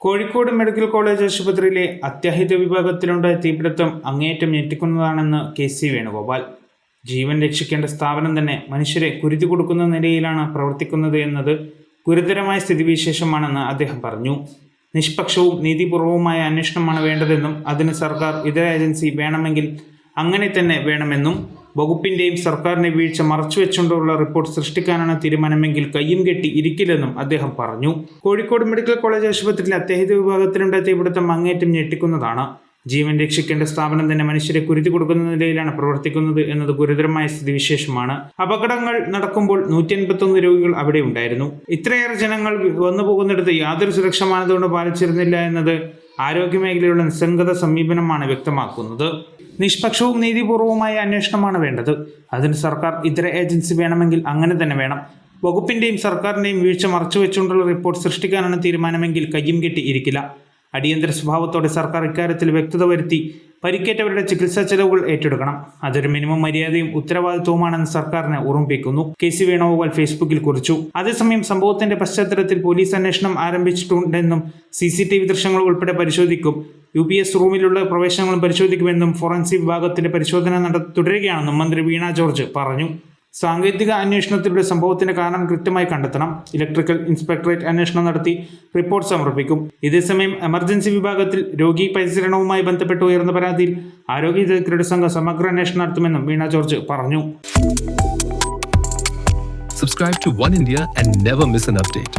Kozhikode medical college ആശുപത്രിയിലെ അത്യാഹിത വിഭാഗത്തിലുണ്ടായ തീപിടുത്തം അങ്ങേയറ്റം ഞെട്ടിക്കുന്നതാണെന്ന് KC വേണുഗോപാൽ. ജീവൻ രക്ഷിക്കേണ്ട സ്ഥാപനം തന്നെ മനുഷ്യരെ കുരുതി കൊടുക്കുന്ന നിലയിലാണ് പ്രവർത്തിക്കുന്നത് എന്നത് ഗുരുതരമായ സ്ഥിതിവിശേഷമാണെന്ന് അദ്ദേഹം പറഞ്ഞു. നിഷ്പക്ഷവും നീതിപൂർവവുമായ അന്വേഷണമാണ് വേണ്ടതെന്നും അതിന് സർക്കാർ ഇതര ഏജൻസി വേണമെങ്കിൽ അങ്ങനെ തന്നെ വേണമെന്നും വകുപ്പിന്റെയും സർക്കാരിന്റെ വീഴ്ച മറച്ചുവെച്ചുകൊണ്ടുള്ള റിപ്പോർട്ട് സൃഷ്ടിക്കാനാണ് തീരുമാനമെങ്കിൽ കയ്യും കെട്ടി ഇരിക്കില്ലെന്നും അദ്ദേഹം പറഞ്ഞു. കോഴിക്കോട് മെഡിക്കൽ കോളേജ് ആശുപത്രിയിലെ അത്യാഹിത വിഭാഗത്തിലുണ്ടായ തീപിടുത്തം അങ്ങേയറ്റം ഞെട്ടിക്കുന്നതാണ്. ജീവൻ രക്ഷിക്കേണ്ട സ്ഥാപനം തന്നെ മനുഷ്യരെ കുരുതി കൊടുക്കുന്ന നിലയിലാണ് പ്രവർത്തിക്കുന്നത് എന്നത് ഗുരുതരമായ സ്ഥിതിവിശേഷമാണ്. അപകടങ്ങൾ നടക്കുമ്പോൾ 151 രോഗികൾ അവിടെ ഉണ്ടായിരുന്നു. ഇത്രയേറെ ജനങ്ങൾ വന്നു പോകുന്നിടത്ത് യാതൊരു സുരക്ഷാ മാനദണ്ഡവും പാലിച്ചിരുന്നില്ല എന്നത് ആരോഗ്യമേഖലയുള്ള നിസ്സംഗത സമീപനമാണ് വ്യക്തമാക്കുന്നത്. നിഷ്പക്ഷവും നീതിപൂർവവുമായ അന്വേഷണമാണ് വേണ്ടത്. അതിന് സർക്കാർ ഇതര ഏജൻസി വേണമെങ്കിൽ അങ്ങനെ തന്നെ വേണം. വകുപ്പിന്റെയും സർക്കാരിന്റെയും വീഴ്ച മറച്ചുവെച്ചുകൊണ്ടുള്ള റിപ്പോർട്ട് സൃഷ്ടിക്കാനാണ് തീരുമാനമെങ്കിൽ കയ്യും കെട്ടി ഇരിക്കില്ല. അടിയന്തര സ്വഭാവത്തോടെ സർക്കാർ ഇക്കാര്യത്തിൽ വ്യക്തത വരുത്തി പരിക്കേറ്റവരുടെ ചികിത്സാ ചെലവുകൾ ഏറ്റെടുക്കണം. അതൊരു മിനിമം മര്യാദയും ഉത്തരവാദിത്വവുമാണെന്ന് സർക്കാരിനെ ഓർമ്മിപ്പിക്കുന്നു KC വേണുഗോപാൽ ഫേസ്ബുക്കിൽ കുറിച്ചു. അതേസമയം സംഭവത്തിന്റെ പശ്ചാത്തലത്തിൽ പോലീസ് അന്വേഷണം ആരംഭിച്ചിട്ടുണ്ടെന്നും CCTV ദൃശ്യങ്ങൾ ഉൾപ്പെടെ പരിശോധിക്കും. UPS റൂമിലുള്ള പ്രവേശനങ്ങളും പരിശോധിക്കുമെന്നും ഫോറൻസിക് വിഭാഗത്തിന്റെ പരിശോധന തുടരുകയാണെന്നും മന്ത്രി വീണ ജോർജ് പറഞ്ഞു. സാങ്കേതിക അന്വേഷണത്തിലൂടെ സംഭവത്തിന്റെ കാരണം കൃത്യമായി കണ്ടെത്തണം. ഇലക്ട്രിക്കൽ ഇൻസ്പെക്ടറേറ്റ് അന്വേഷണം നടത്തി റിപ്പോർട്ട് സമർപ്പിക്കും. ഇതേസമയം എമർജൻസി വിഭാഗത്തിൽ രോഗി പരിചരണവുമായി ബന്ധപ്പെട്ട് ഉയർന്ന പരാതിയിൽ ആരോഗ്യ വിദഗ്ധരുടെ സംഘം സമഗ്ര അന്വേഷണം നടത്തുമെന്നും വീണ ജോർജ് പറഞ്ഞു. Subscribe to One India and never miss an update.